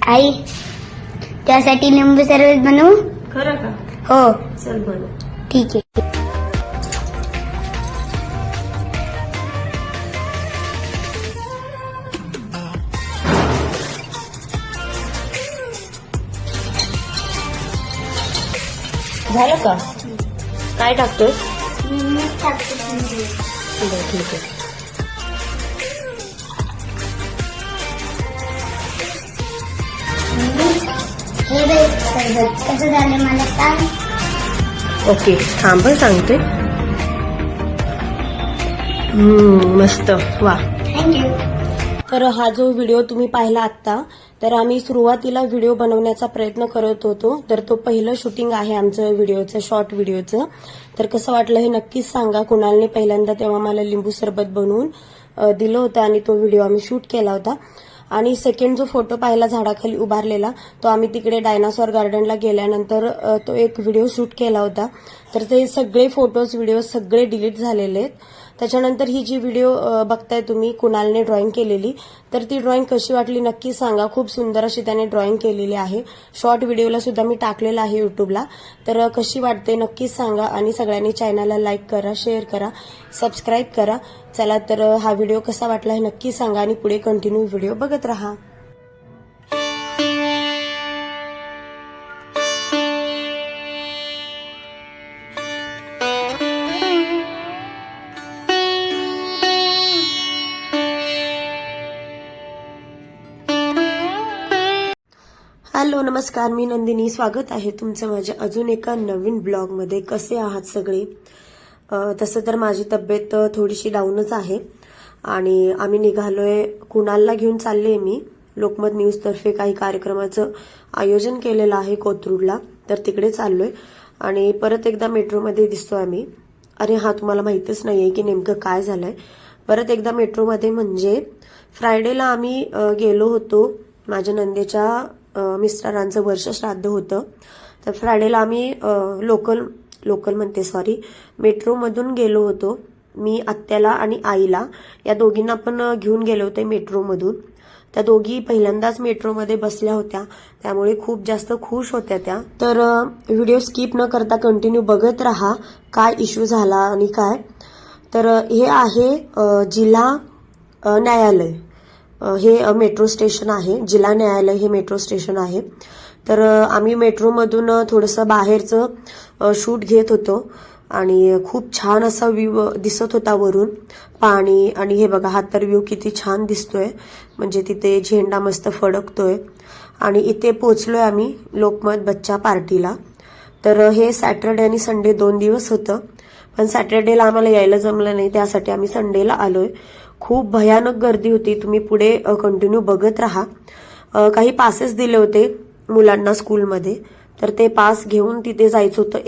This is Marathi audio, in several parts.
आई त्यासाठी लिंबू सरबत बनवू? खरं का? हो चल बनव. ठीक आहे. झालं का? काय टाकतोय? ठीक आहे. हे बघ सरबत कसं झालं मला सांग. ओके थांब सांगते. मस्त वा. थँक्यू. तर हा जो व्हिडिओ तुम्ही पाहिला आत्ता, तर आम्ही सुरुवातीला व्हिडिओ बनवण्याचा प्रयत्न करत होतो. तर तो पहिलं शूटिंग आहे आमचं व्हिडिओचं, शॉर्ट व्हिडिओचं. तर कसं वाटलं हे नक्कीच सांगा. कुणालने पहिल्यांदा तेव्हा मला लिंबू सरबत बनवून दिलं होतं आणि तो व्हिडिओ आम्ही शूट केला होता. आणि सेकंड जो फोटो पाहिला झाडाखाली उभारलेला, तो आम्ही तिकडे डायनासॉर गार्डनला गेल्यानंतर तो एक व्हिडिओ शूट केला होता. तर ते सगळे फोटोज व्हिडिओ सगळे डिलीट झालेले आहेत. त्याच्यानंतर ही जी व्हिडिओ बघताय तुम्ही कुणालने ड्रॉइंग केलेली, तर ती ड्रॉइंग कशी वाटली नक्की सांगा. खूप सुंदर अशी त्याने ड्रॉइंग केलेली आहे. शॉर्ट व्हिडिओला सुद्धा मी टाकलेलं आहे युट्यूबला. तर कशी वाटते नक्कीच सांगा. आणि सगळ्यांनी चॅनलला लाईक करा, शेअर करा, सबस्क्राईब करा. चला तर हा व्हिडिओ कसा वाटला हे नक्की सांगा आणि पुढे कंटिन्यू व्हिडिओ बघत राहा. हॅलो नमस्कार, मी नंदिनी. स्वागत आहे तुमचं माझ्या अजून एका नवीन ब्लॉगमध्ये. कसे आहात सगळे? तसं तर माझी तब्येत थोडीशी डाऊनच आहे आणि आम्ही निघालोय, कुणालला घेऊन चालले. मी लोकमत न्यूजतर्फे काही कार्यक्रमाचं आयोजन केलेलं आहे कोथरूडला, तर तिकडे चाललोय. आणि परत एकदा मेट्रोमध्ये दिसतोय आम्ही. अरे हा तुम्हाला माहितच नाहीये की नेमकं काय झालंय. परत एकदा मेट्रोमध्ये म्हणजे फ्रायडेला आम्ही गेलो होतो. माझ्या नंदेच्या मिस्टरांचं वर्ष श्राद्ध होतं. तर फ्रायडेला आम्ही मेट्रोमधून गेलो होतो. मी आत्याला आणि आईला या दोघींना पण घेऊन गेले होते मेट्रोमधून. त्या दोघी पहिल्यांदाच मेट्रोमध्ये बसल्या होत्या, त्यामुळे खूप जास्त खुश होत्या त्या. तर व्हिडिओ स्किप न करता कंटिन्यू बघत राहा काय इश्यू झाला आणि काय. तर हे आहे जिल्हा न्यायालय. हे मेट्रो स्टेशन आहे. जिल्हा न्यायालय हे मेट्रो स्टेशन आहे. तर आम्ही मेट्रोमधून थोडंसं बाहेरचं शूट घेत होतो आणि खूप छान असा व्ह्यू दिसत होता वरून, पाणी. आणि हे बघा हा तर व्ह्यू किती छान दिसतोय, म्हणजे तिथे झेंडा मस्त फडकतोय. आणि इथे पोहोचलोय आम्ही लोकमत बच्चा पार्टीला. तर हे सॅटर्डे आणि संडे 2 दिवस होतं, पण सॅटर्डेला आम्हाला यायला जमलं नाही, त्यासाठी आम्ही संडेला आलोय. खूप भयानक गर्दी होती. तुम्ही पुढे कंटिन्यू बघत राहा. काही पासेस दिले होते मुलांना स्कूलमध्ये, तर ते पास घेऊन तिथे जायचं होतं.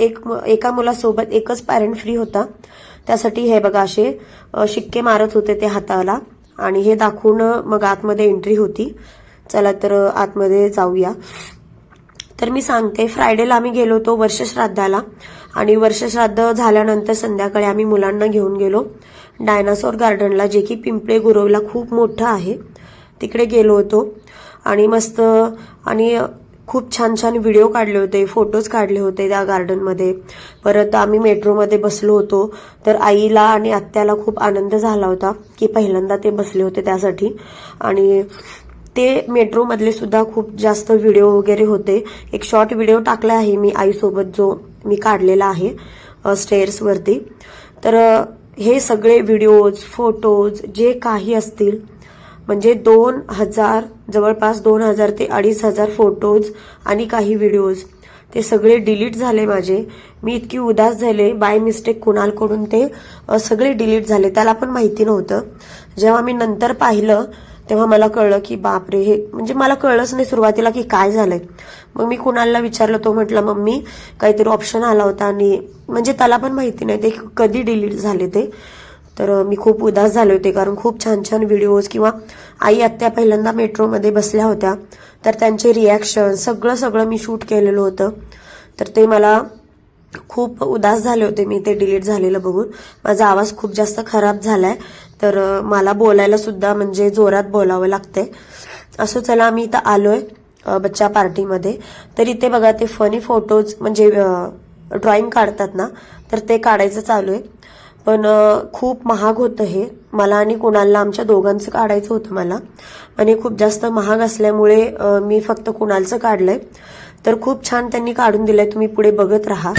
एका मुलासोबत एकच पॅरेंट फ्री होता, त्यासाठी हे बघा असे शिक्के मारत होते ते हाताला आणि हे दाखवून मग आतमध्ये एंट्री होती. चला तर आतमध्ये जाऊया. तर मी सांगते, फ्रायडेला आम्ही गेलो होतो वर्षश्राद्धाला आणि वर्षश्राद्ध झाल्यानंतर संध्याकाळी आम्ही मुलांना घेऊन गेलो डायनासॉर गार्डनला, जे की पिंपळे गुरवला खूप मोठं आहे. तिकडे गेलो होतो आणि मस्त आणि खूप छान छान व्हिडिओ काढले होते, फोटोज काढले होते त्या गार्डनमध्ये. परत आम्ही मेट्रोमध्ये बसलो होतो. तर आईला आणि आत्याला खूप आनंद झाला होता की पहिल्यांदा ते बसले होते त्यासाठी. आणि ते मेट्रोमधले सुद्धा खूप जास्त व्हिडिओ वगैरे होते. एक शॉर्ट व्हिडिओ टाकला आहे मी आईसोबत, जो मी काढलेला आहे स्टेअर्सवरती. तर हे सगळे व्हिडिओज, फोटोज जे काही असतील, म्हणजे 2000 जवळपास 2000 ते 2500 फोटोज आणि काही व्हिडिओज, ते सगळे डिलीट झाले माझे. मी इतकी उदास झाले, बाय मिस्टेक कुणालकडून ते सगळे डिलीट झाले. त्याला पण माहिती नव्हतं. जेव्हा मी नंतर पाहिलं तेव्हा मला कळलं की बापरे, हे म्हणजे मला कळलंच नाही सुरुवातीला की काय झालंय. मग मी कुणालला विचारलं, तो म्हटला मम्मी काहीतरी ऑप्शन आला होता आणि म्हणजे त्याला पण माहिती नाही ते कधी डिलीट झाले ते. तर मी खूप उदास झाले होते, कारण खूप छान छान व्हिडिओज किंवा आई आत्या पहिल्यांदा मेट्रोमध्ये बसल्या होत्या, तर त्यांचे रिॲक्शन सगळं मी शूट केलेलं होतं. तर ते मला खूप उदास झाले होते मी ते डिलीट झालेलं बघून. माझा आवाज खूप जास्त खराब झालाय, तर मला बोलायला सुद्धा म्हणजे जोरात बोलावं लागतंय. असं चला आम्ही इथं आलोय बच्चा पार्टीमध्ये. तर इथे बघा ते फनी फोटोज म्हणजे ड्रॉइंग काढतात ना, तर ते काढायचं चालू आहे. पण खूप महाग होतं हे. मला आणि कुणालला आमच्या दोघांचं काढायचं होतं मला, आणि खूप जास्त महाग असल्यामुळे मी फक्त कुणालचं काढलंय. तर खूप छान त्यांनी काढून दिलंय, तुम्ही पुढे बघत राहा.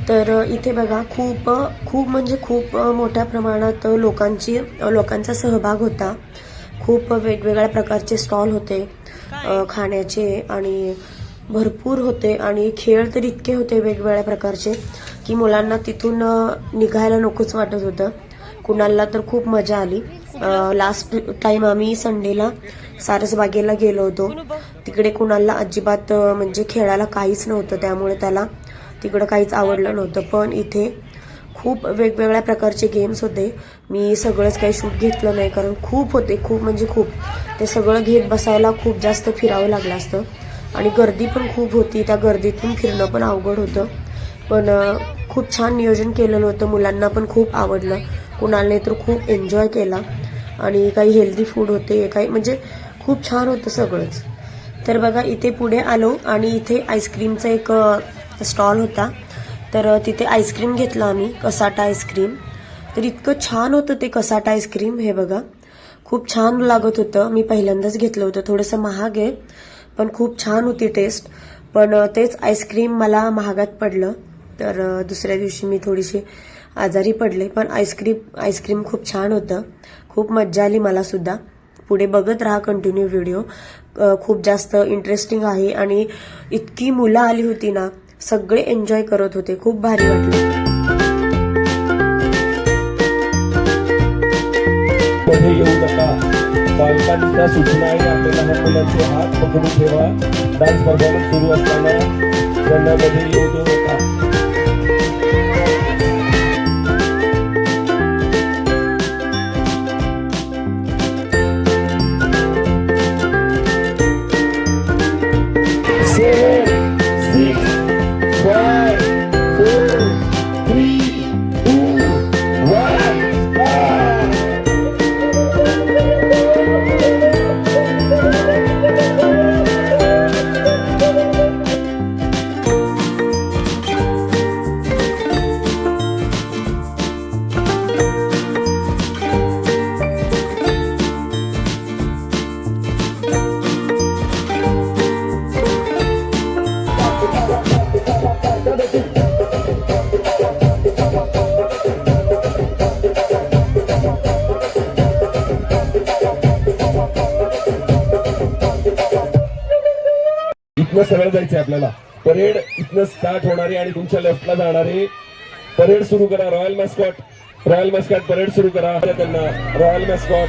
तर इथे बघा खूप म्हणजे खूप मोठ्या प्रमाणात लोकांचा सहभाग होता. खूप वेगवेगळ्या प्रकारचे स्टॉल होते खाण्याचे, आणि भरपूर होते, आणि खेळ तर इतके होते वेगवेगळ्या प्रकारचे की मुलांना तिथून निघायला नकोच वाटत होतं. कुणालला तर खूप मजा आली. लास्ट टाइम आम्ही संडेला सारसबागेला गेलो होतो. तिकडे कुणालला अजिबात म्हणजे खेळायला काहीच नव्हतं, त्यामुळे त्याला तिकडं काहीच आवडलं नव्हतं. पण इथे खूप वेगवेगळ्या प्रकारचे गेम्स होते. मी सगळंच काही शूट घेतलं नाही, कारण खूप होते, खूप म्हणजे खूप. ते सगळं घेत बसायला खूप जास्त फिरावं लागलं असतं, आणि गर्दी पण खूप होती. त्या गर्दीतून फिरणं पण अवघड होतं. पण खूप छान नियोजन केलेलं होतं. मुलांना पण खूप आवडलं. कुणालने तर खूप एन्जॉय केला. आणि काही हेल्दी फूड होते, काही म्हणजे खूप छान होतं सगळंच. तर बघा इथे पुढे आलो, आणि इथे आईस्क्रीमचा एक स्टॉल होता. तर तिथे आईस्क्रीम घेतला आम्ही, कसाटा आईस्क्रीम. तर इतकं छान होतं ते कसाटा आईस्क्रीम. हे बघा खूप छान लागत होतं. मी पहिल्यांदाच घेतलं होतं. थोडंसं महाग आहे, पण खूप छान होती टेस्ट. पण तेच आईस्क्रीम मला महागात पडलं. तर दुसऱ्या दिवशी मी थोडीशी आजारी पडले. पण आईस्क्रीम खूप छान होतं. खूप मज्जा आली मला सुद्धा. पुढे बघत राहा कंटिन्यू व्हिडिओ. खूप जास्त इंटरेस्टिंग आहे, आणि इतकी मुलं आली होती ना, सगळे एन्जॉय करत होते. खूप भारी वाटलं. मध्ये येऊ नका. पालकांच्या सूचना आहे आपल्या लहान मुलांचे हात पकडून ठेवा. डान्स परफॉर्मन्स सुरू असताना त्यांना मध्ये येऊ देऊ नका. इथनं सरळ जायचंय आपल्याला. परेड इथनं स्टार्ट होणारे आणि तुमच्या लेफ्टला जाणारे. परेड सुरू करा. रॉयल मॅस्कॉट परेड सुरू करा. त्यांना रॉयल मॅस्कॉट.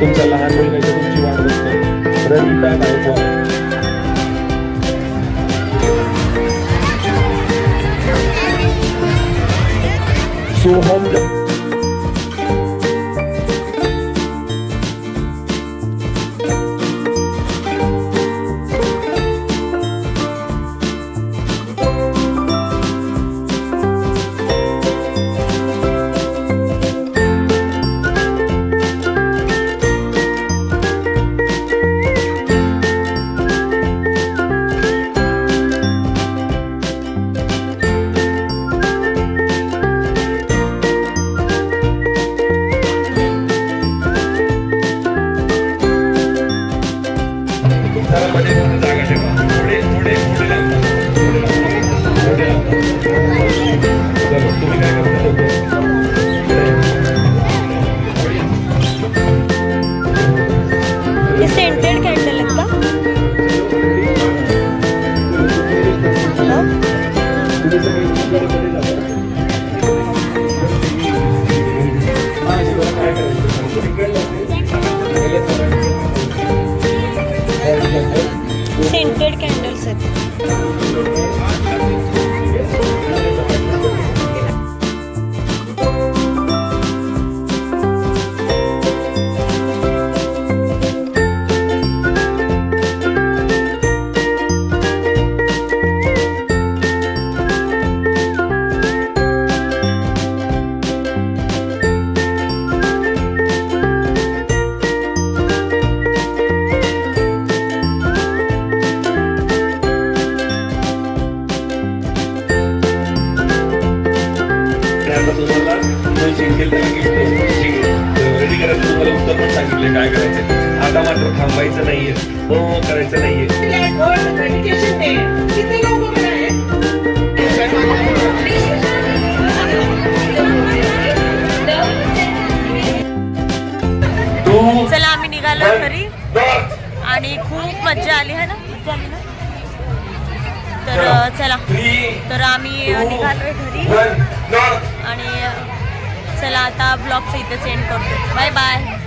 तुमचा लहान मुलगा तुमची वाट बघतोय. रनिता गायकवाड. सोहम जागा ठेवा. थोडे तुम्ही काय करता? सेंटेड कॅन्डल आहेत का? सेंटेड कॅन्डल्स आहेत. सांगितले काय करायचं. आता मात्र थांबायचं नाहीये. करायचं नाहीये. चला आम्ही निघालो घरी आणि खूप मज्जा आली है ना. तर चला तर आम्ही निघालोय घरी आणि चला आता ब्लॉगचं इथेच एंड करतो. Bye bye.